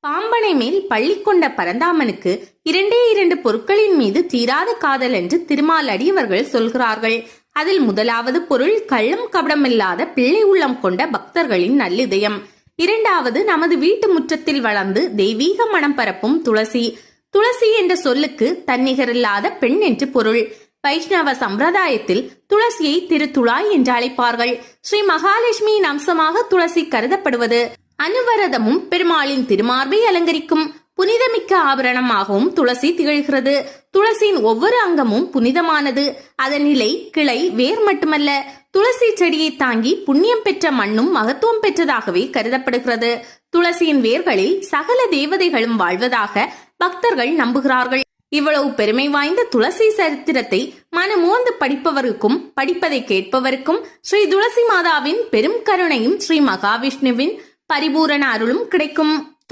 பாம்பனை மேல் பள்ளி கொண்ட பரந்தாமனுக்கு இரண்டே இரண்டு பொருட்களின் மீது தீராத காதல் என்று திருமால் அடியவர்கள் சொல்கிறார்கள். அதில் முதலாவது பொருள் கள்ளம் கபடமில்லாத பிள்ளை உள்ளம் கொண்ட பக்தர்களின் நல்லிதயம். இரண்டாவது நமது வீட்டு முற்றத்தில் வளர்ந்து தெய்வீக மனம் பரப்பும் துளசி. துளசி என்ற சொல்லுக்கு தன்னிகரில்லாத பெண் என்று பொருள். வைஷ்ணவ சம்பிரதாயத்தில் துளசியை திருத்துழாய் என்று அழைப்பார்கள். ஸ்ரீ மகாலட்சுமியின் அம்சமாக துளசி கருதப்படுவது. அனுவரதமும் பெருமாளின் திருமார்பை அலங்கரிக்கும் புனிதமிக்க ஆபரணமாகவும் துளசி திகழ்கிறது. துளசியின் ஒவ்வொரு அங்கமும் புனிதமானது. அதன் நிலை, கிளை, வேர் மட்டுமல்ல, துளசி செடியை தாங்கி புண்ணியம் பெற்ற மண்ணும் மகத்துவம் பெற்றதாகவே கருதப்படுகிறது. துளசியின் வேர்களில் சகல தேவதைகளும் வாழ்வதாக பக்தர்கள் நம்புகிறார்கள். இவ்வளவு பெருமை வாய்ந்த துளசி சரித்திரத்தை மனமோந்து படிப்பவருக்கும் படிப்பதை கேட்பவருக்கும் ஸ்ரீ துளசி மாதாவின் பெரும் கருணையும் ஸ்ரீ மகாவிஷ்ணுவின் பரிபூரண அருளும் கிடைக்கும்.